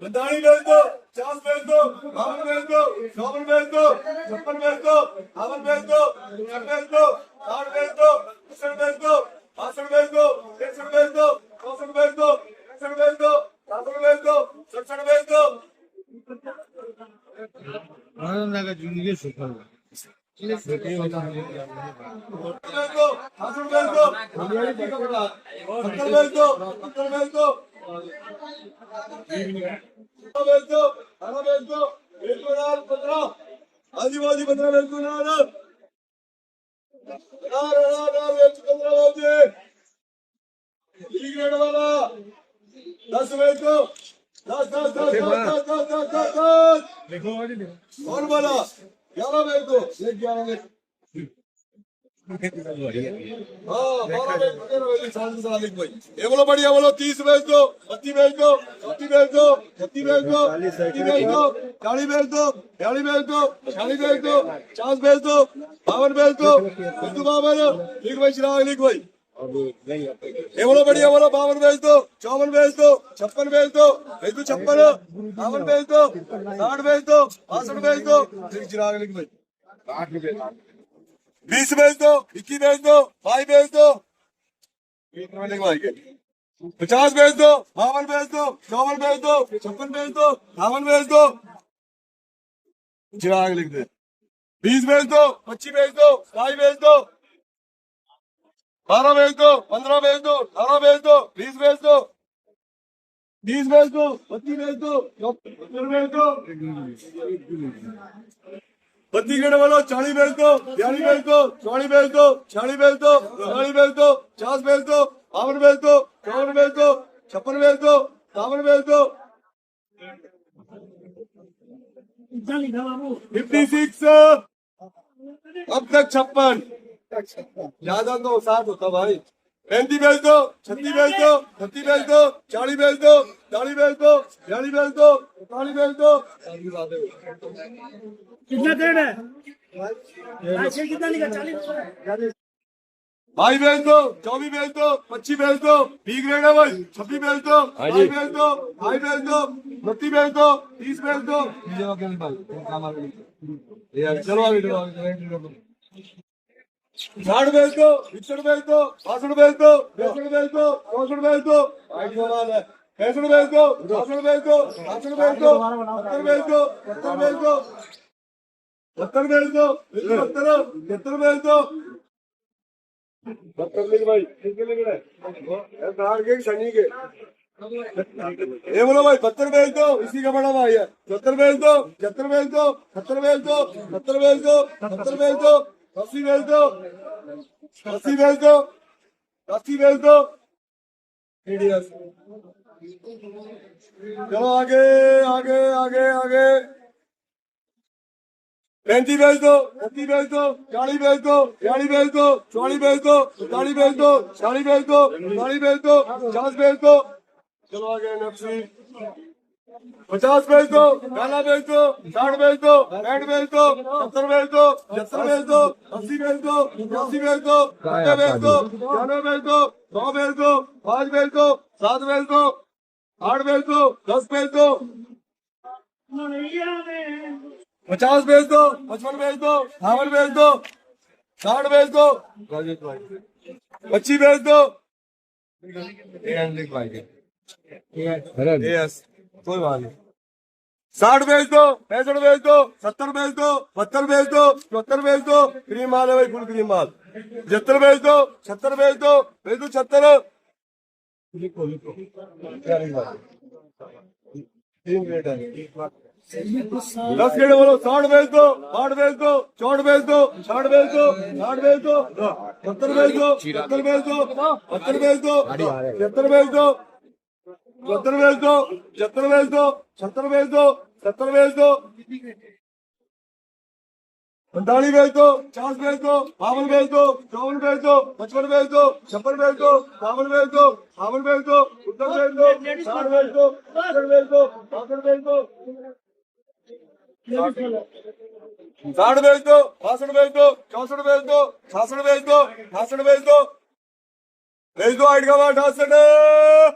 बतानी भेज दो, 50 भेज दो, 52 भेज दो, 54 भेज दो, 56 भेज दो, 58 भेज दो, 59 भेज दो, 60 भेज दो, 61 भेज दो, 62 भेज दो, 63 भेज दो, 64 भेज दो, 65 भेज दो, 67 भेज दो, 67 भेज दो। जिंदगी सुखल आदिवासी 15 वाला 10 भेज दो 10 10 10 10 10 10 10 और बोला 11 भेज दो 11 भेज हाँ 12 भेज भाई ये बोलो बढ़िया बोलो 30 भेज दो 32 भेज दो 34 भेज दो 36 भेज दो 37 भेज दो 40 भेज दो 42 भेज दो 46 भेज दो 50 भेज दो 52 भेज दो 52 लिख भाई चिराग लिख भाई ये बोलो बढ़िया बोलो 52 भेज दो 54 भेज दो 56 भेज दो 56 52 भेज दो 60 भेज दो 62 भेज दो चिराग लिख भाई 20 भेज दो 21 भेज दो 22 भेज दो 50 भेज दो 52 भेज दो 54 भेज दो 56 भेज दो 58 भेज दो चिराग लिख दे 20 भेज दो 25 भेज दो 22 भेज दो 12 भेज दो 15 भेज दो 18 भेज दो 20 भेज दो 20 भेज दो 25 भेज दो 70 भेज दो 32 गेट वालों 40 भेज दो 42 भेज दो 44 भेज दो 46 भेज दो 47 भेज दो 50 भेज दो 52 भेज दो 54 भेज दो 56 भेज दो 57 भेज दो 56 अब तक 56 ज्यादा तो 60 होता भाई 35 भेज दो 36 भेज दो 37 भेज दो 40 भेज दो 40 भेज दो 42 भेज दो 45 भेज दो कितना ग्रेड है कितना लिखा 40 भाई भेज दो 24 भेज दो 25 भेज दो बी ग्रेड है भाई 26 भेज दो 5 भेज दो 5 भेज दो 29 भेज दो 30 भेज दो चलो आगे 60 भेज दो 61 भेज दो 62 भेज दो 63 भेज दो 64 भेज दो 65 भेज दो 62 भेज दो 63 भेज दो 70 भेज दो 70 भेज दो 70 भेज दो 70 भेज दो 70 लिख भाई शनि के ये बोलो भाई 72 भेज दो इसी का बड़ा भाई है 70 भेज दो 75 भेज दो 70 भेज दो 70 भेज दो 70 भेज दो 80 भेज दो 80 भेज दो 80 भेज दो चलो आगे आगे आगे आगे 35 भेज दो 30 भेज दो 40 भेज दो 42 भेज दो 44 भेज दो 45 भेज दो 46 भेज दो 47 भेज दो 50 भेज दो चलो आगे नफसी 50 भेज दो 50 भेज दो 60 भेज दो 65 भेज दो 70 भेज दो 70 भेज दो 80 भेज दो 80 भेज दो 90 भेज दो 91 भेज दो 100 भेज दो 5 भेज दो 7 भेज दो 8 भेज दो 10 भेज दो 50 भेज दो 55 भेज दो 58 भेज दो 60 भेज दो 25 भेज दो कोई बात नहीं 60 भेज दो 65 भेज दो 70 भेज दो 72 भेज दो 74 भेज दो क्रीम माल है भाई फुल क्रीम माल 75 भेज दो 76 भेज दो 76 लिखो लिखो 3 ग्रेड है 10 गेट बोलो 60 भेज दो 60 भेज दो 64 भेज दो 60 भेज दो 60 भेज दो 70 भेज दो 70 भेज दो 72 भेज दो 73 भेज दो 72 भेज दो 75 भेज दो 70 भेज दो 70 भेज दो 45 भेज दो 50 भेज दो 52 भेज दो 54 भेज दो 55 भेज दो 56 भेज दो 57 भेज दो 58 भेज दो 69 भेज दो 60 भेज दो 70 भेज दो 62 भेज दो 60 भेज दो 62 भेज दो 64 भेज दो 66 भेज दो 68 भेज दो भेज दो 8 का 68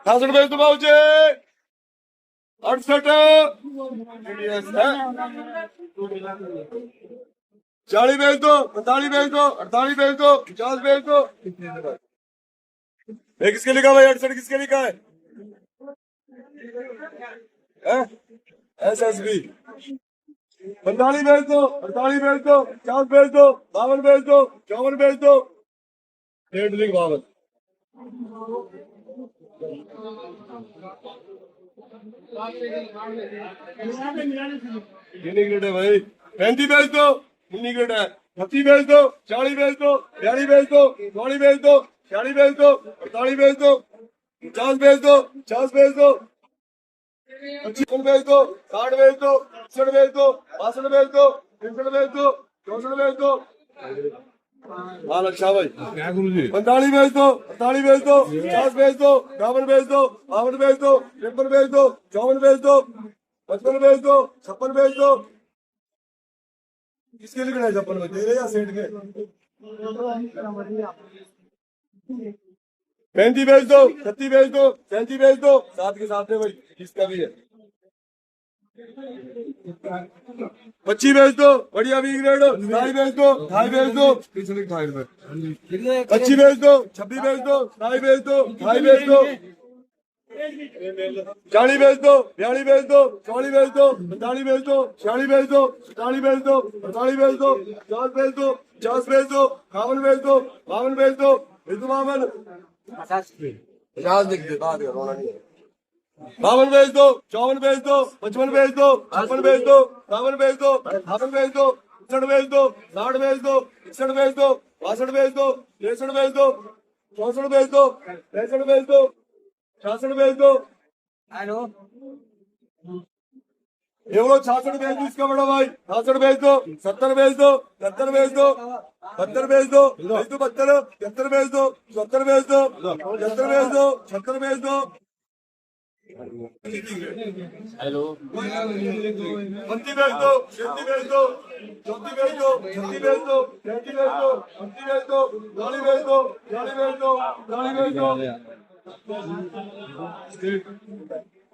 68 भेज दो भाऊजी 68 40 भेज दो 45 भेज दो 48 भेज दो 50 भेज दो। ये किसके लिखा भाई 68 किसके लिखा है? SSB 45 भेज दो 48 भेज दो 50 भेज दो 52 भेज दो 54 भेज दो 52 ग्रेड है भाई 35 भेज दो 19 ग्रेड है 30 भेज दो 40 भेज दो 42 भेज दो 44 भेज दो 46 भेज दो 48 भेज दो 50 भेज दो 50 भेज दो 55 भेज दो 60 भेज दो 61 भेज दो 62 भेज दो 63 भेज दो 64 भेज दो। हाँ अच्छा भाई 45 भेज दो 48 भेज दो 50 भेज दो 52 भेज दो 52 भेज दो 53 भेज दो 54 भेज दो 55 भेज दो 56 भेज दो। किसके लिखना है 56 में तेरे या सेठ के? 35 भेज दो 36 भेज दो 37 भेज दो साथ के साथ में भाई किसका भी है 25 भेज दो बढ़िया बी ग्रेड 2.5 भेज दो 2.5 भेज दो 25 भेज दो 26 भेज दो 2.5 भेज दो 2.5 भेज दो 40 भेज दो 42 भेज दो 44 भेज दो 45 भेज दो 46 भेज दो 47 भेज दो 48 भेज दो 50 भेज दो 50 भेज दो 51 भेज दो 52 भेज दो 52 लिख दे बात रोना नहीं 52 भेज दो 54 भेज दो 55 भेज दो 56 भेज दो 57 भेज दो 58 भेज दो 61 भेज दो 60 भेज दो 61 भेज दो 62 भेज दो 63 भेज दो 64 भेज दो 65 भेज दो 66 भेज दो। हेलो ये बोलो 66 भेज दो इसका बड़ा भाई 66 भेज दो 70 भेज दो 70 भेज दो 72 भेज दो 72 73 भेज दो 70 भेज दो 70 भेज दो 76 भेज दो। हेलो 29 भेज दो 33 भेज दो 34 भेज दो 36 भेज दो 37 भेज दो 38 भेज दो 40 भेज दो 40 भेज दो 40 भेज दो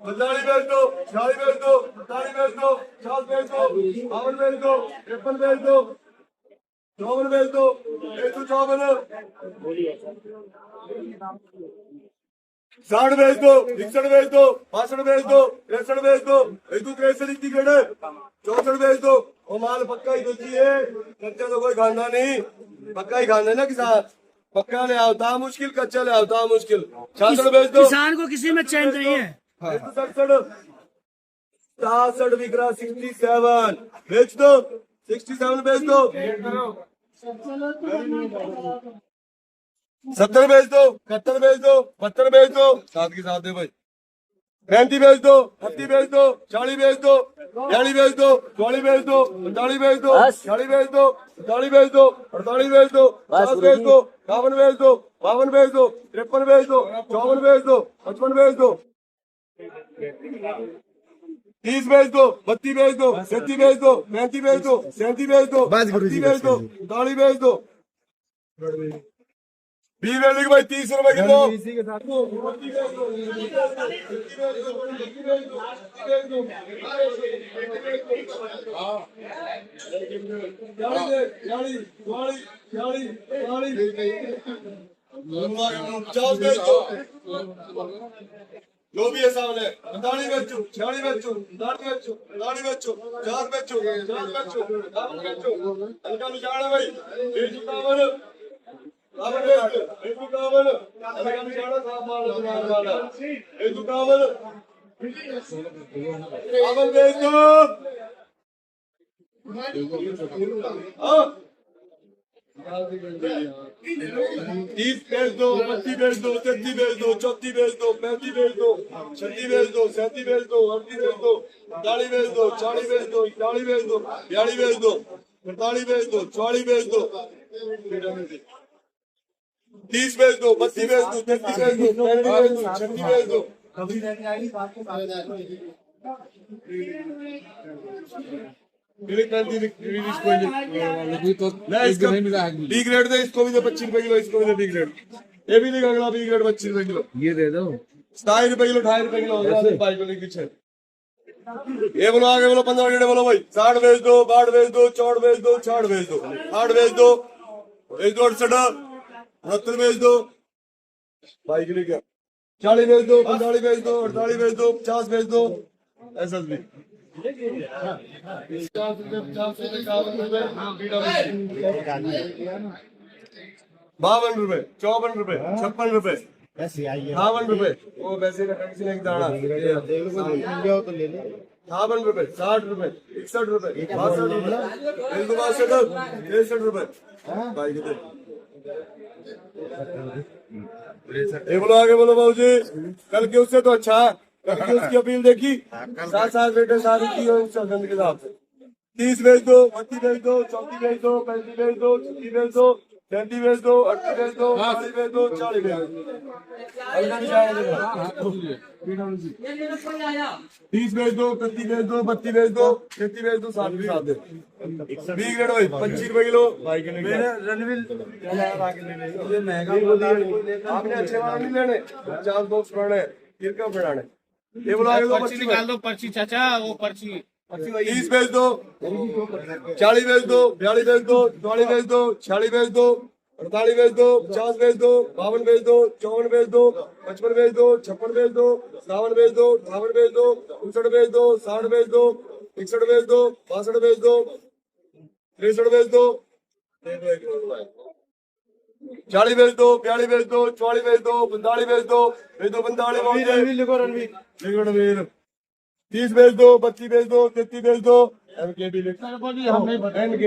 45 भेज दो 46 भेज दो 47 भेज दो 50 भेज दो 52 भेज दो 53 भेज दो 54 भेज दो 154 60 भेज दो 61 भेज दो 62 भेज दो 63 भेज दो 163 इतनी गड़ 64 भेज दो। वो माल पक्का ही दोची है कच्चा तो कोई खाना नहीं पक्का ही खाना है ना किसान पक्का ले आवता मुश्किल कच्चा ले आवता मुश्किल 66 भेज दो। किसान को किसी में चैन नहीं है 67 बिक रहा 67 बेच दो 67 बेच दो 70 भेज दो 71 भेज दो 72 भेज दो साथ के साथ है भाई 35 भेज दो 38 भेज दो 40 भेज दो 42 भेज दो 44 भेज दो 45 भेज दो 40 भेज दो 45 भेज दो 48 भेज दो 50 भेज दो 51 भेज दो 52 भेज दो 53 भेज दो 54 भेज दो 55 भेज दो 30 भेज दो 32 भेज दो 37 भेज दो 35 भेज दो 37 भेज दो 38 भेज दो 40 भेज दो 20 भेज भाई 30 रुपए किलो इसी के साथ जो भी है सामने 45 बेचो 46 बेचो 49 बेचो 49 बेचो 50 बेचो 50 बेचो 50 बेचो हल्का निशान है भाई 151 कावन बेचो 151 हल्का निशान है साफ माल दुकान वाला 151 कावन बेचो हां 30 बेच दो 32 बेच दो 33 बेच दो 34 बेच दो 35 बेच दो 36 बेच दो 37 बेच दो 38 बेच दो 40 बेच दो 40 बेच दो 41 बेच दो 42 बेच दो 45 बेच दो 44 बेच दो 30 बेच दो 32 बेच दो 33 बेच दो 35 बेच दो 36 बेच दो फिर 35 इसको अभी तो ना एक इसका नहीं मिला है। बी ग्रेड दे, इसको भी दे 25 रुपए किलो, इसको भी दे बी ग्रेड। ये भी लिखा अगला बी ग्रेड 25 रुपए किलो, ये दे दो 27 रुपए किलो, 28 रुपए किलो अगला भाई को लिख पीछे। ये बोलो आगे बोलो 15 ग्रेड बोलो भाई। 60 बेच दो, 62 बेच दो, 64 बेच दो, 66 बेच दो, 8 बेच दो, 68 69 बेच दो भाई के लिए क्या 40 बेच दो, 45 बेच दो, 48 बेच दो, 50 बेच दो, ऐसा भी 50 रुपए 52 रुपए 52 रुपए 54 रुपए 56 रुपए 58 रुपए वो वैसे किसी ने एक दाना 58 रुपए 60 रुपए 61 रुपए 62 रुपए 63 रुपए भाई कितने ये बोलो आगे बोलो बाबू जी। कल के उससे तो अच्छा है, कल की उसकी अपील देखी, 7 बेटे शादी की हो गंद के साथ 30 बेच दो, 32 बेच दो, 34 बेच दो, 35 बेच दो, 36 बेच दो, 37 बेच दो, 38 बेच दो, 40 बेच दो, 40 बेच दो, 30 बेच दो, 31 बेच दो, 32 बेच दो, 33 बेच दो, 60 के साथ दे। बी ग्रेड भाई 25 रुपए किलो भाई के लिए आपने अच्छे वाले नहीं लेने, 50 बॉक्स बढ़ाने फिर कब बढ़ाने। ये बोलो आगे दो पर्ची निकाल दो, पर्ची चाचा वो पर्ची 30 बेच दो, 40 बेच दो, 42 बेच दो, 44 बेच दो, 46 बेच दो, 48 बेच दो, 50 बेच दो, 52 बेच दो, 54 बेच दो, 55 बेच दो, 56 बेच दो, 57 बेच दो, 58 बेच दो, 59 बेच दो, 60 बेच दो, 61 बेच दो, 62 बेच दो, 63 बेच दो, 40 बेच दो, 42 बेच दो, 44 बेच दो, 45 बेच दो, 45 रणवीर 30 बेच दो, 32 बेच दो, 33 बेच दो, एनके भी लिख एनके